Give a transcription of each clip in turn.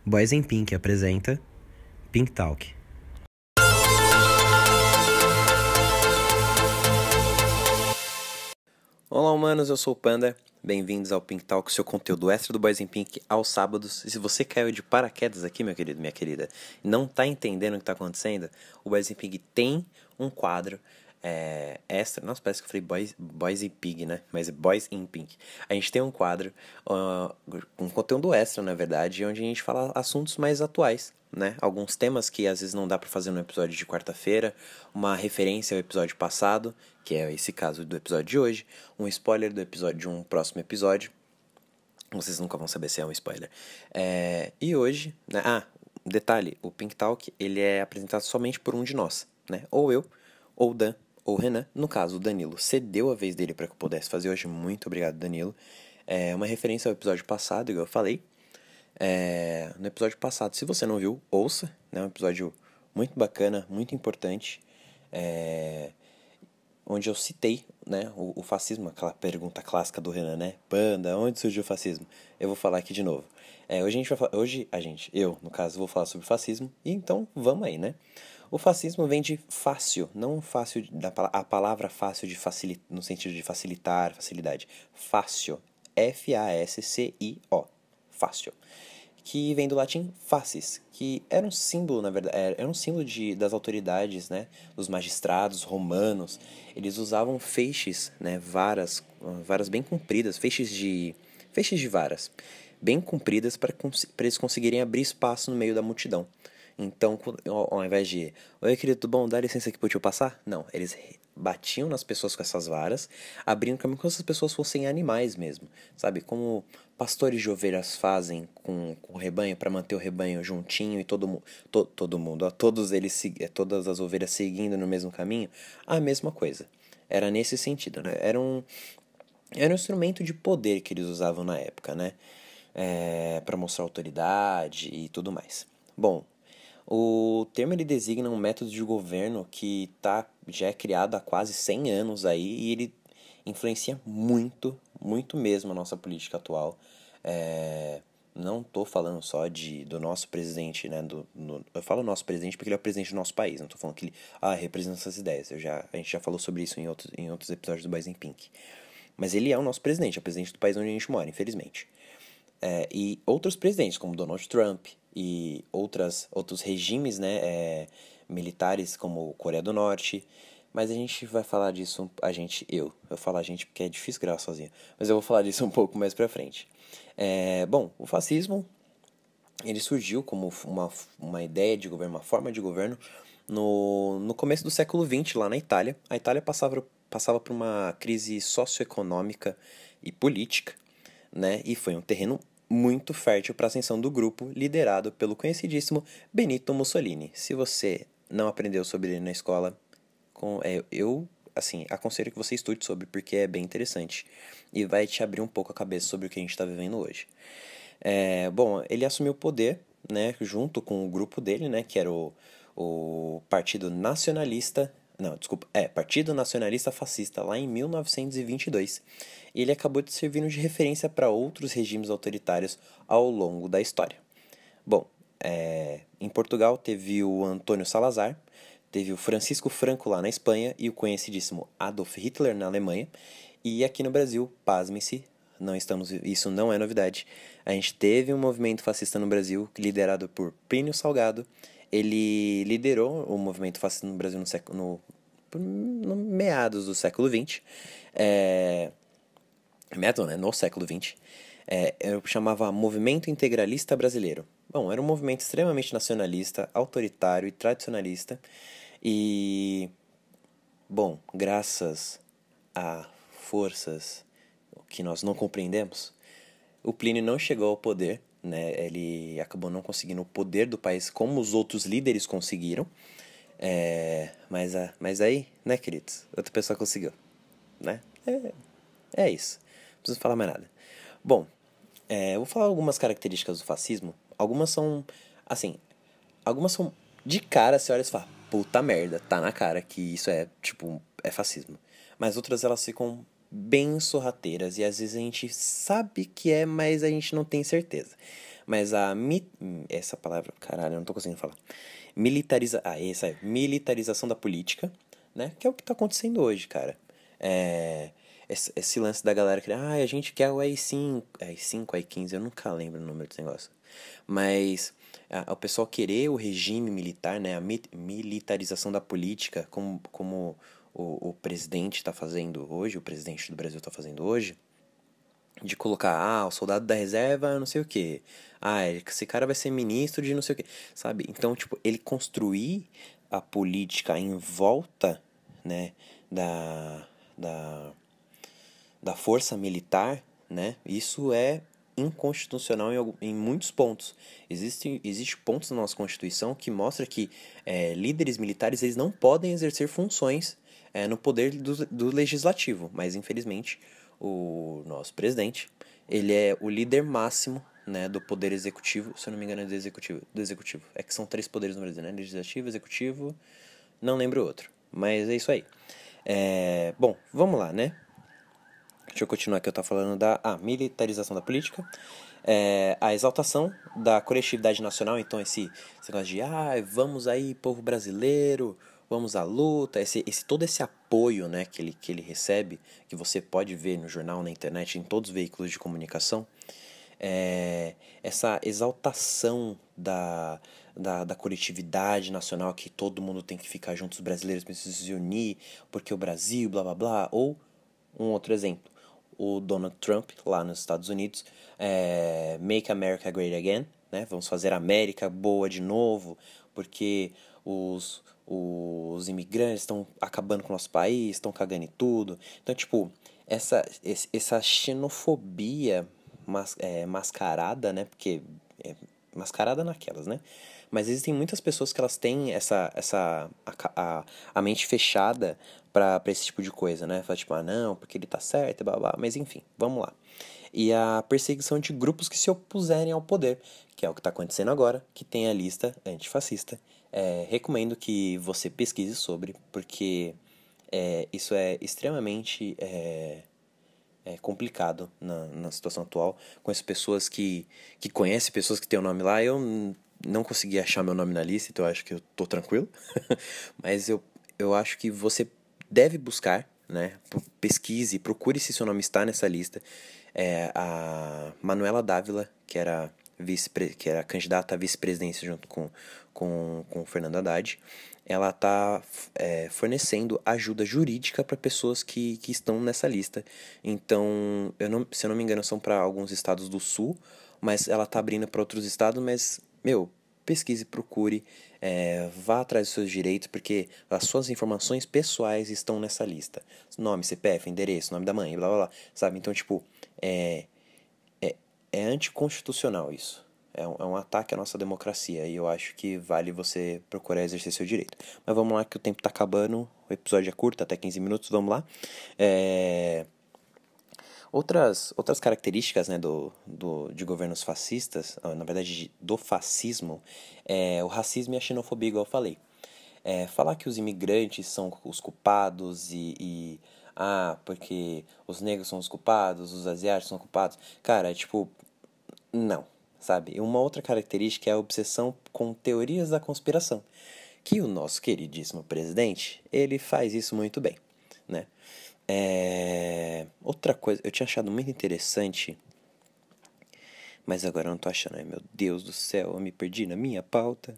Boys in Pink apresenta Pink Talk. Olá, humanos, eu sou o Panda. Bem-vindos ao Pink Talk, seu conteúdo extra do Boys in Pink aos sábados. E se você caiu de paraquedas aqui, meu querido, minha querida, e não tá entendendo o que tá acontecendo, o Boys in Pink tem um quadro extra. Nossa, parece que eu falei Boys in Pig, né? Mas é Boys in Pink. A gente tem um quadro com conteúdo extra, na verdade, onde a gente fala assuntos mais atuais, né? Alguns temas que às vezes não dá pra fazer no episódio de quarta-feira, uma referência ao episódio passado, que é esse caso do episódio de hoje, um spoiler do episódio de um próximo episódio. Vocês nunca vão saber se é um spoiler. E hoje, né? Detalhe, o Pink Talk, ele é apresentado somente por um de nós, né? Ou eu, ou o Dan, ou o Renan. No caso, o Danilo cedeu a vez dele para que eu pudesse fazer hoje. Muito obrigado, Danilo. É uma referência ao episódio passado, igual eu falei. No episódio passado, se você não viu, ouça, né? Um episódio muito bacana, muito importante, onde eu citei, né, o fascismo, aquela pergunta clássica do Renan, né? Panda, onde surgiu o fascismo? Eu vou falar aqui de novo. Eu, no caso, vou falar sobre fascismo, e então vamos aí, né? O fascismo vem de fácil, não fácil, a palavra fácil de no sentido de facilitar, facilidade. Fácil, F-A-S-C-I-O, fácil, que vem do latim facies, que era um símbolo, na verdade, era um símbolo das autoridades, né, dos magistrados romanos. Eles usavam feixes, né, varas bem compridas, feixes de varas bem compridas para eles conseguirem abrir espaço no meio da multidão. Então, ao invés de, oi querido, tudo bom, dá licença aqui para eu passar? Não, eles batiam nas pessoas com essas varas, abrindo caminho como se as pessoas fossem animais mesmo, sabe? Como pastores de ovelhas fazem com o rebanho para manter o rebanho juntinho e todo mundo, ó, todas as ovelhas seguindo no mesmo caminho, a mesma coisa. Era nesse sentido, né? Era um instrumento de poder que eles usavam na época, né? Para mostrar autoridade e tudo mais. Bom, o termo ele designa um método de governo que já é criado há quase 100 anos aí, e ele influencia muito, muito mesmo a nossa política atual. Não estou falando só do nosso presidente, né? Eu falo nosso presidente porque ele é o presidente do nosso país, não estou falando que ele representa essas ideias. A gente já falou sobre isso em outros episódios do Boys in Pink. Mas ele é o nosso presidente, é o presidente do país onde a gente mora, infelizmente. E outros presidentes, como Donald Trump e outros regimes, né, militares, como Coreia do Norte. Mas a gente vai falar disso, eu falo a gente porque é difícil gravar sozinho, mas eu vou falar disso um pouco mais pra frente. Bom, o fascismo, ele surgiu como uma ideia de governo, uma forma de governo, no começo do século XX, lá na Itália. A Itália passava por uma crise socioeconômica e política, né? E foi um terreno muito fértil para a ascensão do grupo liderado pelo conhecidíssimo Benito Mussolini. Se você não aprendeu sobre ele na escola, eu aconselho que você estude sobre, porque é bem interessante e vai te abrir um pouco a cabeça sobre o que a gente está vivendo hoje. Bom, ele assumiu o poder, né, junto com o grupo dele, né, que era o Partido Nacionalista. Não, desculpa, Partido Nacionalista Fascista, lá em 1922. E ele acabou de servir de referência para outros regimes autoritários ao longo da história. Bom, em Portugal teve o Antônio Salazar, teve o Francisco Franco lá na Espanha e o conhecidíssimo Adolf Hitler na Alemanha. E aqui no Brasil, pasmem-se, isso não é novidade, a gente teve um movimento fascista no Brasil liderado por Plínio Salgado. Ele liderou o movimento fascista no Brasil no meados do século XX. No século XX. Eu chamava Movimento Integralista Brasileiro. Bom, era um movimento extremamente nacionalista, autoritário e tradicionalista. E, bom, graças a forças que nós não compreendemos, o Plínio não chegou ao poder, né? Ele acabou não conseguindo o poder do país como os outros líderes conseguiram. Mas aí, né, queridos? Outra pessoa conseguiu, né? É isso. Não preciso falar mais nada. Bom, eu vou falar algumas características do fascismo. Algumas são de cara, você olha e fala, puta merda, tá na cara que isso é fascismo. Mas outras elas ficam bem sorrateiras e às vezes a gente sabe que mas a gente não tem certeza. Mas essa palavra, caralho, eu não tô conseguindo falar. Militarização da política, né? Que é o que tá acontecendo hoje, cara. Esse lance da galera que, a gente quer o AI-5, AI-5, AI-15, eu nunca lembro o número desse negócio. Mas o pessoal querer o regime militar, né? A militarização da política, como o presidente tá fazendo hoje, o presidente do Brasil tá fazendo hoje, de colocar, o soldado da reserva, não sei o quê. Esse cara vai ser ministro de não sei o quê, sabe? Então, tipo, ele construir a política em volta, né, da, da, da força militar, né, isso é inconstitucional em muitos pontos. Existe pontos na nossa Constituição que mostra que líderes militares eles não podem exercer funções no poder do legislativo, mas infelizmente o nosso presidente ele é o líder máximo, né, do poder executivo, se eu não me engano é do executivo. É que são 3 poderes no Brasil, né? Legislativo, executivo, não lembro o outro, mas é isso aí. Bom, vamos lá, né? Deixa eu continuar aqui, eu tava falando da militarização da política, a exaltação da coletividade nacional, então esse negócio de, vamos aí, povo brasileiro, vamos à luta, todo esse apoio, né, que ele recebe, que você pode ver no jornal, na internet, em todos os veículos de comunicação, essa exaltação da coletividade nacional, que todo mundo tem que ficar junto, os brasileiros precisam se unir, porque o Brasil, blá blá blá, ou um outro exemplo, o Donald Trump, lá nos Estados Unidos, Make America Great Again, né? Vamos fazer a América boa de novo, porque os imigrantes estão acabando com o nosso país, estão cagando em tudo. Então, tipo, essa xenofobia mascarada, né? Porque mascarada naquelas, né? Mas existem muitas pessoas que elas têm a mente fechada pra esse tipo de coisa, né? Fala tipo, não, porque ele tá certo, blá blá, mas enfim, vamos lá. E a perseguição de grupos que se opuserem ao poder, que é o que está acontecendo agora, que tem a lista antifascista. Recomendo que você pesquise sobre, porque isso é extremamente complicado na situação atual, com as pessoas que conhecem pessoas que têm o nome lá. Eu não consegui achar meu nome na lista, então eu acho que eu tô tranquilo. Mas eu acho que você deve buscar, né? Pesquise, procure se seu nome está nessa lista. A Manuela Dávila, que era candidata à vice-presidência junto com o Fernando Haddad, ela está fornecendo ajuda jurídica para pessoas que estão nessa lista. Então, se eu não me engano, são para alguns estados do sul, mas ela está abrindo para outros estados, mas, pesquise, procure, vá atrás dos seus direitos, porque as suas informações pessoais estão nessa lista. Nome, CPF, endereço, nome da mãe, blá blá blá, sabe? Então, tipo, é anticonstitucional isso. É um ataque à nossa democracia e eu acho que vale você procurar exercer seu direito. Mas vamos lá que o tempo tá acabando, o episódio é curto, até 15 minutos, vamos lá. Outras características, né, de governos fascistas, na verdade do fascismo, é o racismo e a xenofobia, igual eu falei. Falar que os imigrantes são os culpados porque os negros são os culpados, os asiáticos são culpados. Cara, tipo, não, sabe? Uma outra característica é a obsessão com teorias da conspiração, que o nosso queridíssimo presidente, ele faz isso muito bem, né? Outra coisa, eu tinha achado muito interessante, mas agora eu não tô achando. Ai, meu Deus do céu, eu me perdi na minha pauta.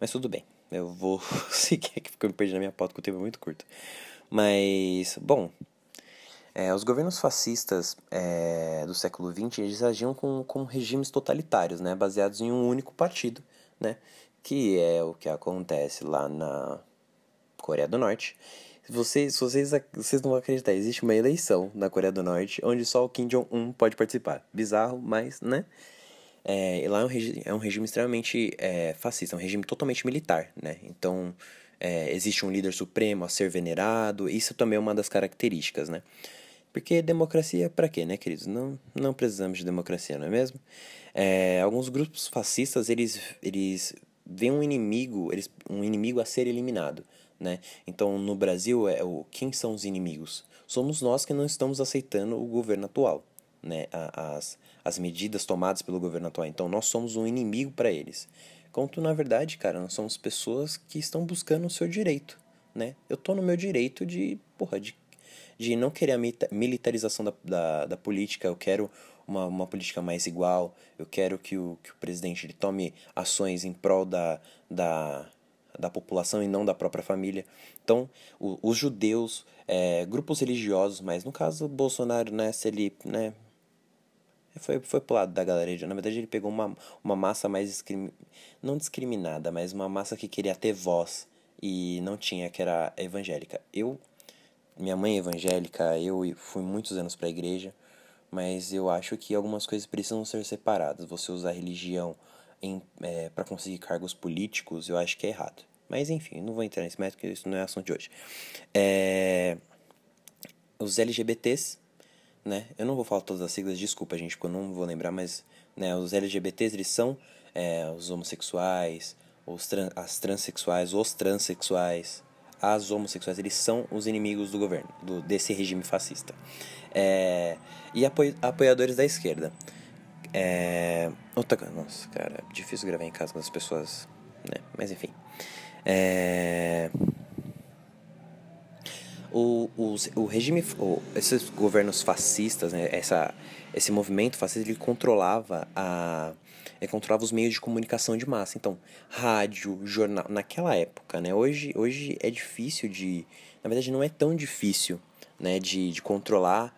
Mas tudo bem, eu vou seguir aqui porque eu me perdi na minha pauta, que o tempo é muito curto. Mas, bom, os governos fascistas do século XX, eles agiam com regimes totalitários, né, baseados em um único partido, né, que é o que acontece lá na Coreia do Norte. Vocês não vão acreditar, existe uma eleição na Coreia do Norte onde só o Kim Jong-un pode participar. Bizarro, mas, né? Lá é um regime extremamente fascista, é um regime totalmente militar, né? Então, existe um líder supremo a ser venerado, isso também é uma das características, né? Porque democracia pra quê, né, queridos? Não precisamos de democracia, não é mesmo? Alguns grupos fascistas, eles veem um inimigo a ser eliminado, né? Então, no Brasil, quem são os inimigos? Somos nós que não estamos aceitando o governo atual, né? as medidas tomadas pelo governo atual. Então, nós somos um inimigo para eles. Quanto, na verdade, cara, nós somos pessoas que estão buscando o seu direito, né? Eu tô no meu direito de não querer a militarização da política. Eu quero uma política mais igual. Eu quero que o presidente ele tome ações em prol da população e não da própria família. Então, os judeus, grupos religiosos, mas no caso, o Bolsonaro, né, se ele, né, foi pro lado da galera. Na verdade, ele pegou uma massa mais, não discriminada, mas uma massa que queria ter voz e não tinha, que era evangélica. Minha mãe é evangélica, eu fui muitos anos pra igreja, mas eu acho que algumas coisas precisam ser separadas. Você usar a religião para conseguir cargos políticos, eu acho que é errado. Mas enfim, não vou entrar nesse método, porque isso não é assunto de hoje. Os LGBTs, né? Eu não vou falar todas as siglas, desculpa, gente, porque eu não vou lembrar, mas né, os LGBTs, eles são os homossexuais, as transexuais, os transexuais, as homossexuais, eles são os inimigos do governo, desse regime fascista. E apoiadores da esquerda. Nossa, cara, é difícil gravar em casa com as pessoas, né? Mas enfim. O regime, esses governos fascistas, né, esse movimento fascista, ele controlava os meios de comunicação de massa. Então, rádio, jornal, naquela época, né, hoje é difícil na verdade não é tão difícil, né, de controlar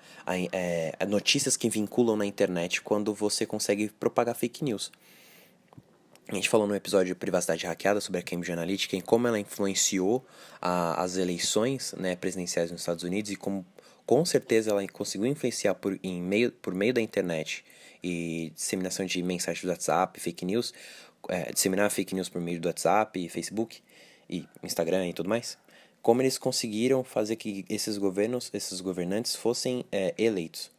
notícias que vinculam na internet quando você consegue propagar fake news. A gente falou no episódio de Privacidade Hackeada sobre a Cambridge Analytica, em como ela influenciou as eleições, né, presidenciais nos Estados Unidos e como com certeza ela conseguiu influenciar por meio da internet e disseminação de mensagens do WhatsApp, fake news, disseminar fake news por meio do WhatsApp, Facebook e Instagram e tudo mais. Como eles conseguiram fazer que esses governantes fossem eleitos.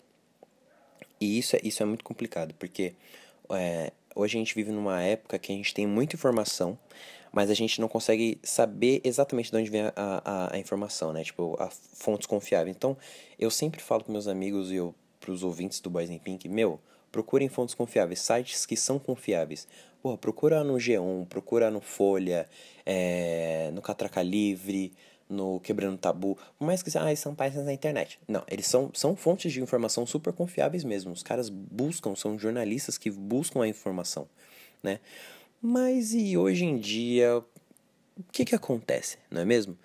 E isso é muito complicado, porque hoje a gente vive numa época que a gente tem muita informação, mas a gente não consegue saber exatamente de onde vem a informação, né? Tipo, a fontes confiáveis. Então, eu sempre falo com meus amigos e pros ouvintes do Boys in Pink, procurem fontes confiáveis, sites que são confiáveis. Porra, procura no G1, procura no Folha, no Catraca Livre, no Quebrando Tabu, por mais que são páginas na internet. Não, eles são fontes de informação super confiáveis mesmo. Os caras são jornalistas que buscam a informação, né? Mas e hoje em dia, o que acontece, não é mesmo?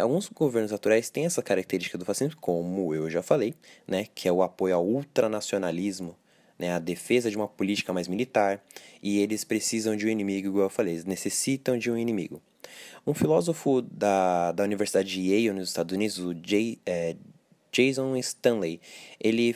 Alguns governos naturais têm essa característica do fascismo, como eu já falei, né? Que é o apoio ao ultranacionalismo, né, a defesa de uma política mais militar, e eles precisam de um inimigo, igual eu falei, eles necessitam de um inimigo. Um filósofo da Universidade de Yale, nos Estados Unidos, o Jason Stanley, ele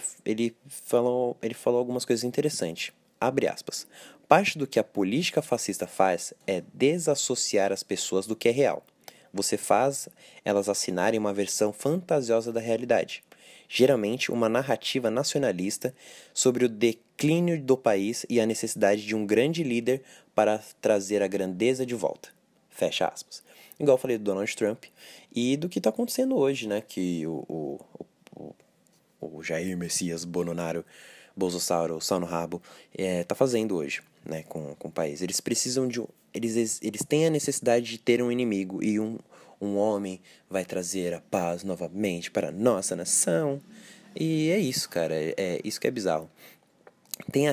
falou algumas coisas interessantes. Abre aspas. Parte do que a política fascista faz é desassociar as pessoas do que é real. Você faz elas assinarem uma versão fantasiosa da realidade, geralmente uma narrativa nacionalista sobre o declínio do país e a necessidade de um grande líder para trazer a grandeza de volta. Fecha aspas. Igual eu falei do Donald Trump e do que está acontecendo hoje, né? Que o Jair Messias Bolsonaro, o Sal no Rabo, tá fazendo hoje, né? Com o país. Eles precisam eles têm a necessidade de ter um inimigo e um homem vai trazer a paz novamente para a nossa nação. E é isso, cara. É isso que é bizarro. Tem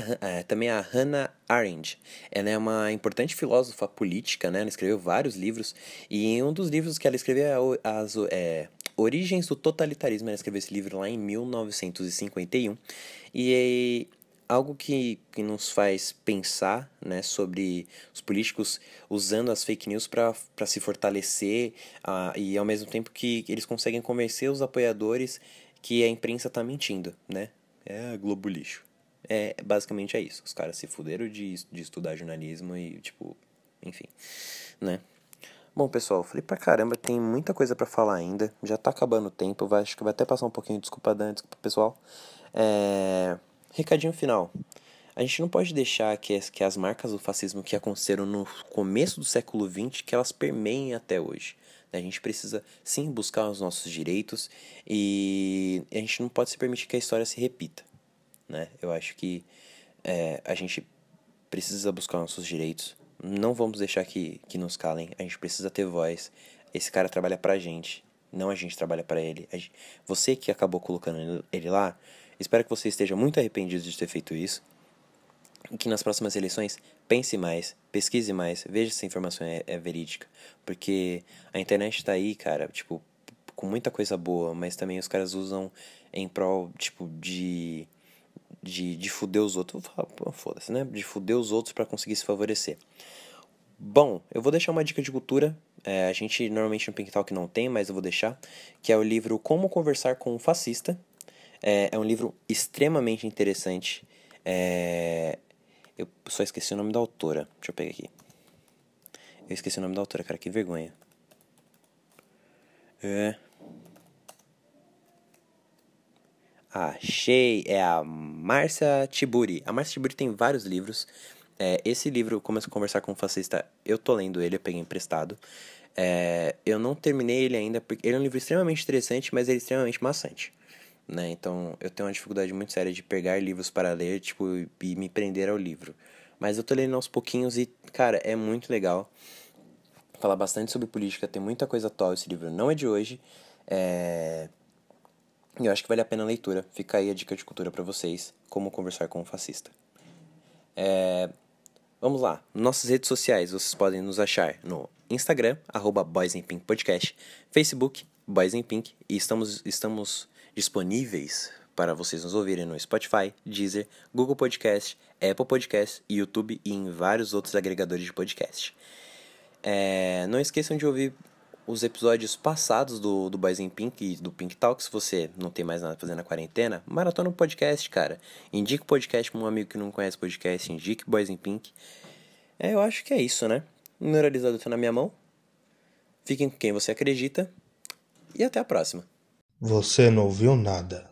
também a Hannah Arendt. Ela é uma importante filósofa política, né? Ela escreveu vários livros. E em um dos livros que ela escreveu é as Origens do Totalitarismo. Ela escreveu esse livro lá em 1951. E é algo que nos faz pensar, né, sobre os políticos usando as fake news para se fortalecer e ao mesmo tempo que eles conseguem convencer os apoiadores que a imprensa tá mentindo, né? É Globo lixo. Basicamente é isso. Os caras se fuderam de estudar jornalismo e, tipo, enfim, né? Bom, pessoal, falei pra caramba, tem muita coisa pra falar ainda. Já tá acabando o tempo, acho que vai até passar um pouquinho, desculpa, Dan, desculpa, pessoal. Recadinho final. A gente não pode deixar que as marcas do fascismo que aconteceram no começo do século XX, que elas permeiem até hoje. A gente precisa, sim, buscar os nossos direitos e a gente não pode se permitir que a história se repita, né? Eu acho que A gente precisa buscar nossos direitos. Não vamos deixar que nos calem. A gente precisa ter voz. Esse cara trabalha pra gente. Não a gente trabalha pra ele. Você que acabou colocando ele lá, espero que você esteja muito arrependido de ter feito isso. E que nas próximas eleições pense mais, pesquise mais, veja se a informação é verídica. Porque a internet tá aí, cara, tipo, com muita coisa boa, mas também os caras usam em prol, tipo, de fuder os outros. Foda-se, né? De fuder os outros pra conseguir se favorecer. Bom, eu vou deixar uma dica de cultura. A gente normalmente no Pink Talk não tem, mas eu vou deixar. Que é o livro Como Conversar com um Fascista. É um livro extremamente interessante. Eu só esqueci o nome da autora. Deixa eu pegar aqui. Eu esqueci o nome da autora, cara, que vergonha. Achei, é a Márcia Tiburi. A Márcia Tiburi tem vários livros. Esse livro, Como Conversar com um Fascista, eu tô lendo ele, eu peguei emprestado. Eu não terminei ele ainda, porque ele é um livro extremamente interessante, mas ele é extremamente maçante, né? Então, eu tenho uma dificuldade muito séria de pegar livros para ler, tipo, e me prender ao livro. Mas eu tô lendo aos pouquinhos e, cara, é muito legal. Fala bastante sobre política, tem muita coisa atual. Esse livro não é de hoje. E eu acho que vale a pena a leitura. Fica aí a dica de cultura pra vocês, Como Conversar com um Fascista. Vamos lá, nossas redes sociais, vocês podem nos achar no Instagram, @BoysInPinkPodcast, Facebook, Boys in Pink, e estamos disponíveis para vocês nos ouvirem no Spotify, Deezer, Google Podcast, Apple Podcast, YouTube e em vários outros agregadores de podcast. Não esqueçam de ouvir os episódios passados do Boys in Pink e do Pink Talk. Se você não tem mais nada pra fazer na quarentena, maratona um podcast, cara. Indique o podcast pra um amigo que não conhece podcast, indique Boys in Pink. Eu acho que é isso, né? O neuralizador tá na minha mão. Fiquem com quem você acredita. E até a próxima. Você não ouviu nada.